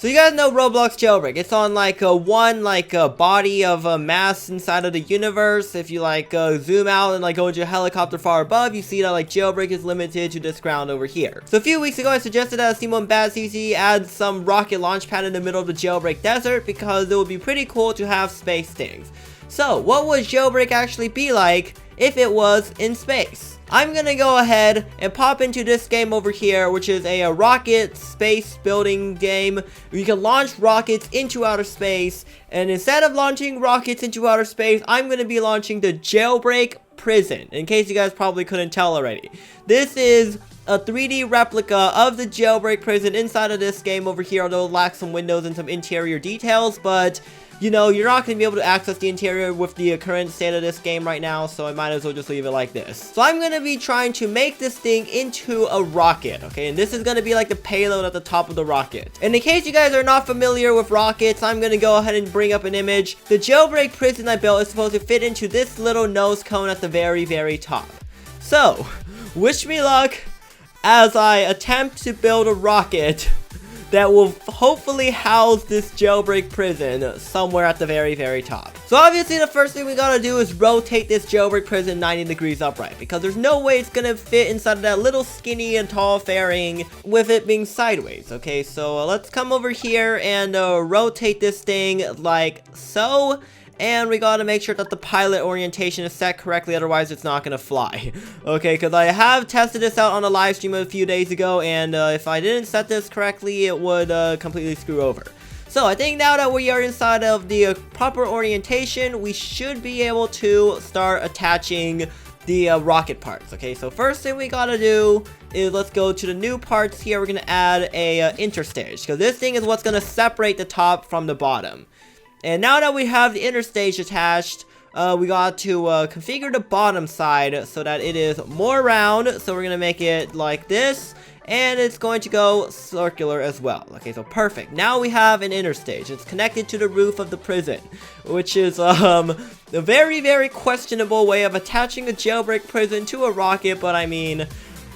So you guys know Roblox Jailbreak. It's on like one body of a mass inside of the universe. If you like zoom out and like go into a helicopter far above, you see that like Jailbreak is limited to this ground over here. So a few weeks ago, I suggested that Simon Bad CC add some rocket launch pad in the middle of the Jailbreak desert because it would be pretty cool to have space things. So what would Jailbreak actually be like if it was in space? I'm gonna go ahead and pop into this game over here, which is a rocket space building game. You can launch rockets into outer space, and instead of launching rockets into outer space, I'm gonna be launching the Jailbreak prison, in case you guys probably couldn't tell already. This is a 3D replica of the Jailbreak prison inside of this game over here, although it lacks some windows and some interior details, but you know, you're not going to be able to access the interior with the current state of this game right now, so I might as well just leave it like this. So I'm going to be trying to make this thing into a rocket, okay? And this is going to be like the payload at the top of the rocket. And in case you guys are not familiar with rockets, I'm going to go ahead and bring up an image. The Jailbreak prison I built is supposed to fit into this little nose cone at the very, very top. So, wish me luck as I attempt to build a rocket that will hopefully house this Jailbreak prison somewhere at the very, very top. So obviously the first thing we gotta do is rotate this Jailbreak prison 90 degrees upright, because there's no way it's gonna fit inside of that little skinny and tall fairing with it being sideways. Okay, so let's come over here and rotate this thing like so. And we gotta make sure that the pilot orientation is set correctly, otherwise it's not gonna fly. Okay, because I have tested this out on a live stream a few days ago, and if I didn't set this correctly, it would completely screw over. So I think now that we are inside of the proper orientation, we should be able to start attaching the rocket parts. Okay, so first thing we gotta do is let's go to the new parts here. We're gonna add a interstage, because this thing is what's gonna separate the top from the bottom. And now that we have the interstage attached, we got to configure the bottom side so that it is more round. So we're going to make it like this, and it's going to go circular as well. Okay, so perfect. Now we have an interstage. It's connected to the roof of the prison, which is a very, very questionable way of attaching a Jailbreak prison to a rocket, but I mean,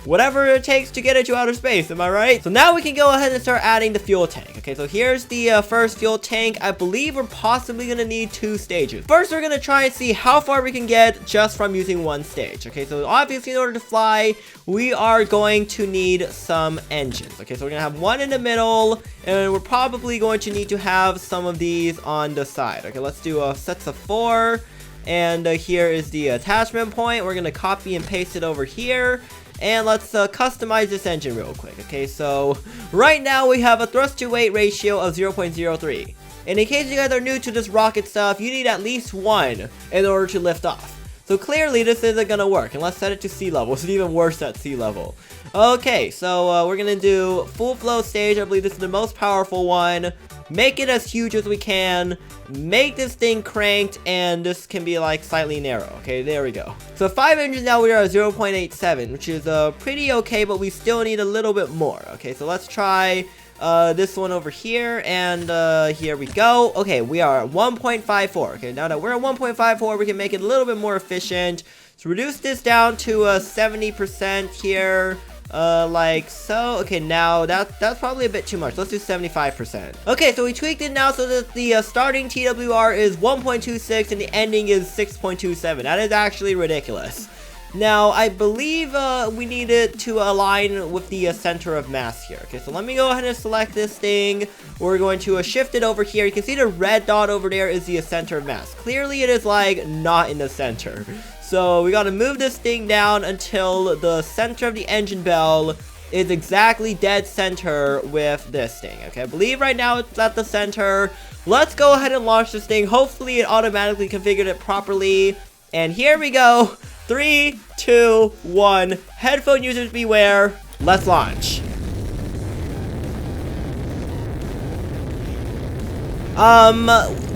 whatever it takes to get it to outer space, am I right? So now we can go ahead and start adding the fuel tank. Okay, so here's the first fuel tank. I believe we're possibly going to need 2 stages. First, we're going to try and see how far we can get just from using 1 stage. Okay, so obviously in order to fly, we are going to need some engines. Okay, so we're going to have one in the middle, and we're probably going to need to have some of these on the side. Okay, let's do sets of 4. And here is the attachment point. We're going to copy and paste it over here. And let's customize this engine real quick. Okay, so right now we have a thrust to weight ratio of 0.03. And in case you guys are new to this rocket stuff, you need at least 1 in order to lift off. So clearly this isn't gonna work, and let's set it to sea level. It's even worse at sea level. Okay, so we're gonna do full flow stage. I believe this is the most powerful one. Make it as huge as we can, make this thing cranked, and this can be like slightly narrow. Okay, there we go. So 5 engines now, we are at 0.87, which is pretty okay, but we still need a little bit more. Okay, so let's try this one over here, and here we go. Okay, we are at 1.54. Okay, now that we're at 1.54, we can make it a little bit more efficient. So reduce this down to 70% here. Like so. Okay, now that's probably a bit too much. Let's do 75%. Okay, so we tweaked it now so that the starting TWR is 1.26 and the ending is 6.27. That is actually ridiculous. Now, I believe we need it to align with the center of mass here. Okay, so let me go ahead and select this thing. We're going to shift it over here. You can see the red dot over there is the center of mass. Clearly, it is like not in the center. So we gotta move this thing down until the center of the engine bell is exactly dead center with this thing. Okay, I believe right now it's at the center. Let's go ahead and launch this thing. Hopefully it automatically configured it properly. And here we go. 3, 2, 1. Headphone users beware. Let's launch.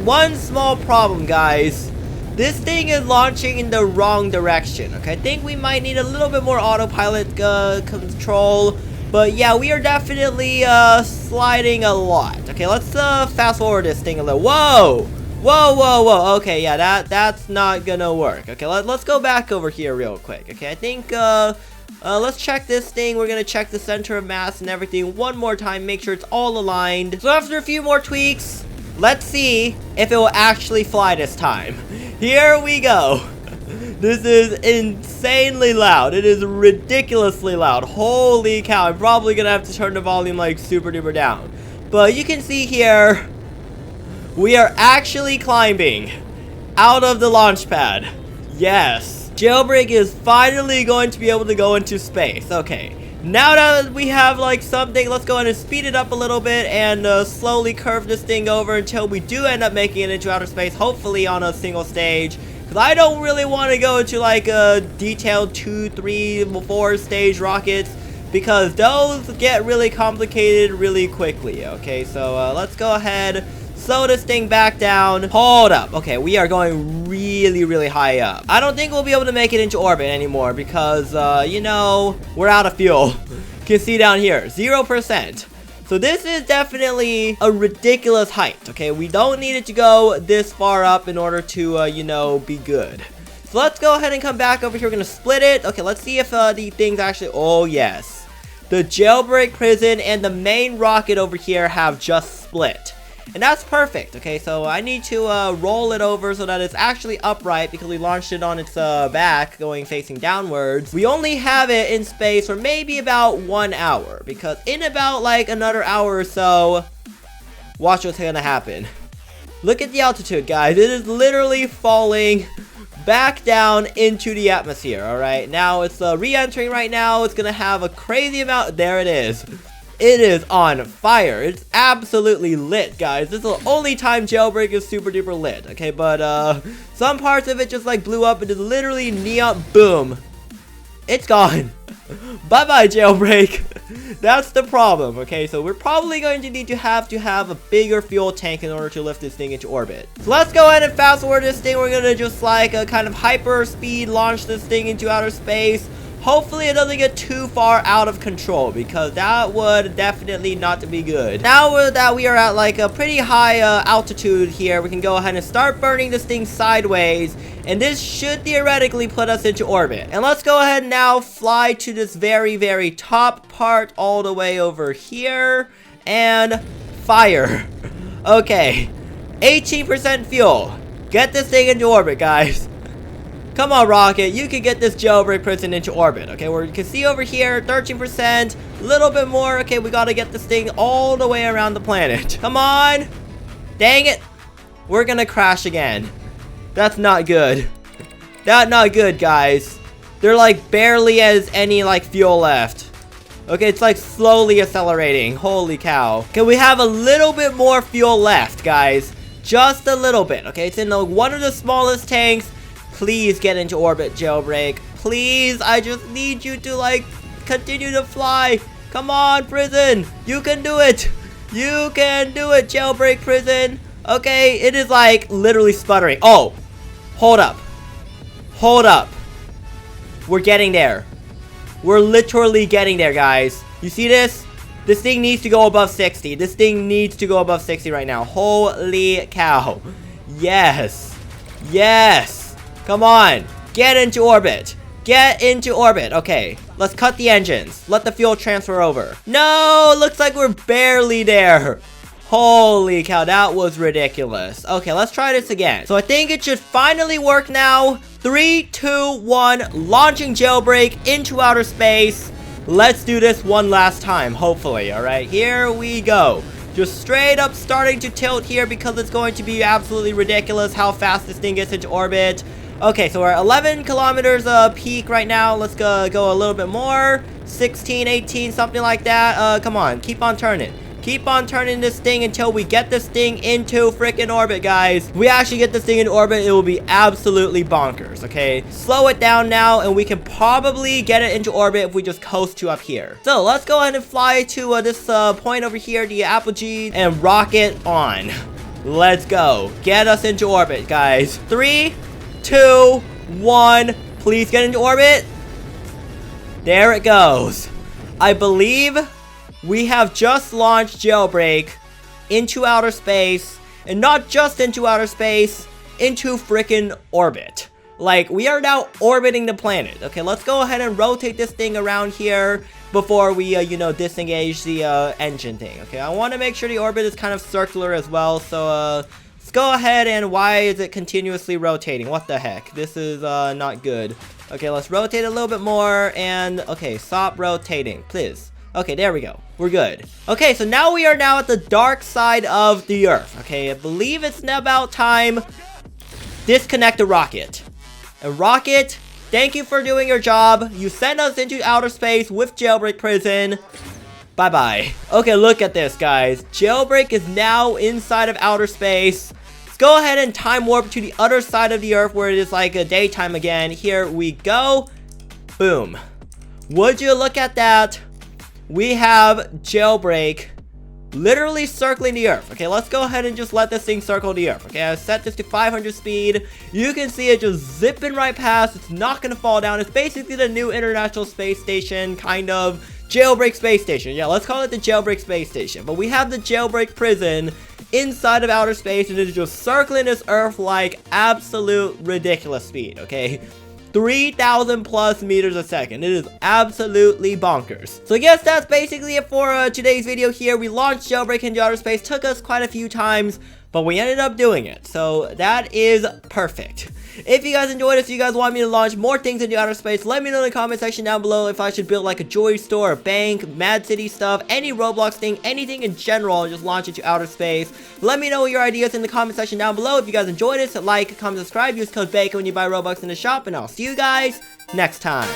One small problem, guys. This thing is launching in the wrong direction. Okay, I think we might need a little bit more autopilot control. But yeah, we are definitely sliding a lot. Okay, let's fast forward this thing a little. Whoa! Whoa, whoa, whoa. Okay, yeah, that's not gonna work. Okay, let's go back over here real quick. Okay, I think Let's check this thing. We're gonna check the center of mass and everything one more time, make sure it's all aligned. So after a few more tweaks, let's see if it will actually fly this time. Here we go. This is insanely loud. It is ridiculously loud. Holy cow. I'm probably gonna have to turn the volume like super duper down. But you can see here, we are actually climbing out of the launch pad. Yes. Jailbreak is finally going to be able to go into space. Okay, now that we have like something, let's go ahead and speed it up a little bit and slowly curve this thing over until we do end up making it into outer space, hopefully on a single stage. Because I don't really want to go into like a detailed 2, 3, 4 stage rockets, because those get really complicated really quickly. Okay, so let's go ahead, slow this thing back down. Hold up. Okay, we are going really high up. I don't think we'll be able to make it into orbit anymore because, you know, we're out of fuel. You can see down here, 0%. So this is definitely a ridiculous height, okay? We don't need it to go this far up in order to, you know, be good. So let's go ahead and come back over here. We're gonna split it. Okay, let's see if the things actually... Oh, yes. The jailbreak prison and the main rocket over here have just split. And that's perfect. Okay, so I need to roll it over so that it's actually upright because we launched it on its back going facing downwards. We only have it in space for maybe about 1 hour, because in about like another hour or so, watch what's gonna happen. Look at the altitude, guys. It is literally falling back down into the atmosphere. All right, now it's re-entering right now. It's gonna have a crazy amount. There it is. It is on fire. It's absolutely lit, guys. This is the only time Jailbreak is super duper lit, okay? But, some parts of it just, like, blew up. It is literally neon. Boom. It's gone. Bye-bye, Jailbreak. That's the problem, okay? So we're probably going to need to have a bigger fuel tank in order to lift this thing into orbit. So let's go ahead and fast forward this thing. We're going to just, like, kind of hyper speed launch this thing into outer space. Hopefully it doesn't get too far out of control, because that would definitely not be good. Now that we are at like a pretty high altitude here, we can go ahead and start burning this thing sideways, and this should theoretically put us into orbit. And let's go ahead and now fly to this very top part all the way over here, and fire. Okay, 18% fuel. Get this thing into orbit, guys. Come on, rocket. You can get this jailbreak prison into orbit. Okay, where you can see over here, 13%. A little bit more. Okay, we got to get this thing all the way around the planet. Come on. Dang it. We're going to crash again. That's not good. That's not good, guys. There like barely has any like fuel left. Okay, it's like slowly accelerating. Holy cow. Okay, we have a little bit more fuel left, guys. Just a little bit. Okay, it's in one of the smallest tanks. Please get into orbit, Jailbreak. Please, I just need you to, like, continue to fly. Come on, prison. You can do it. You can do it, Jailbreak prison. Okay, it is, like, literally sputtering. Oh, hold up. Hold up. We're getting there. We're literally getting there, guys. You see this? This thing needs to go above 60. This thing needs to go above 60 right now. Holy cow. Yes. Yes. Come on, get into orbit. Get into orbit. Okay, let's cut the engines. Let the fuel transfer over. No, looks like we're barely there. Holy cow, that was ridiculous. Okay, let's try this again. So I think it should finally work now. 3, 2, 1, launching Jailbreak into outer space. Let's do this one last time, hopefully. All right, here we go. Just straight up starting to tilt here because it's going to be absolutely ridiculous how fast this thing gets into orbit. Okay, so we're at 11 kilometers peak right now. Let's go a little bit more. 16, 18, something like that. Come on, keep on turning. Keep on turning this thing until we get this thing into freaking orbit, guys. If we actually get this thing in orbit, it will be absolutely bonkers, okay? Slow it down now, and we can probably get it into orbit if we just coast to up here. So, let's go ahead and fly to this point over here, the Apogee, and rocket on. Let's go. Get us into orbit, guys. 3, 2, 1. Please get into orbit. There it goes. I believe we have just launched Jailbreak into outer space, and not just into outer space, into frickin' orbit. Like, we are now orbiting the planet. Okay, let's go ahead and rotate this thing around here before we, you know, disengage the engine thing. Okay, I want to make sure the orbit is kind of circular as well. So, let's go ahead and why is it continuously rotating? What the heck? This is not good. Okay, let's rotate a little bit more and, okay, stop rotating, please. Okay, there we go. We're good. Okay, so now we are now at the dark side of the Earth. Okay, I believe it's now about time. Disconnect the rocket. A rocket, thank you for doing your job. You sent us into outer space with Jailbreak Prison. Bye-bye. Okay, look at this, guys. Jailbreak is now inside of outer space. Let's go ahead and time warp to the other side of the Earth where it is like a daytime again. Here we go. Boom. Would you look at that? We have Jailbreak literally circling the Earth. Okay, let's go ahead and just let this thing circle the Earth. Okay, I set this to 500 speed. You can see it just zipping right past. It's not gonna fall down. It's basically the new International Space Station, kind of Jailbreak Space Station. Yeah, let's call it the Jailbreak Space Station. But we have the Jailbreak Prison inside of outer space, and it is just circling this Earth like absolute ridiculous speed. Okay, 3,000 plus meters a second. It is absolutely bonkers. So I guess that's basically it for today's video here. We launched Jailbreak into outer space. Took us quite a few times, but we ended up doing it. So that is perfect. If you guys enjoyed this, if you guys want me to launch more things into outer space, let me know in the comment section down below if I should build like a jewelry store, a bank, Mad City stuff, any Roblox thing, anything in general, just launch into outer space. Let me know your ideas in the comment section down below. If you guys enjoyed this, like, comment, subscribe, use code BACON when you buy Robux in the shop, and I'll see you guys next time.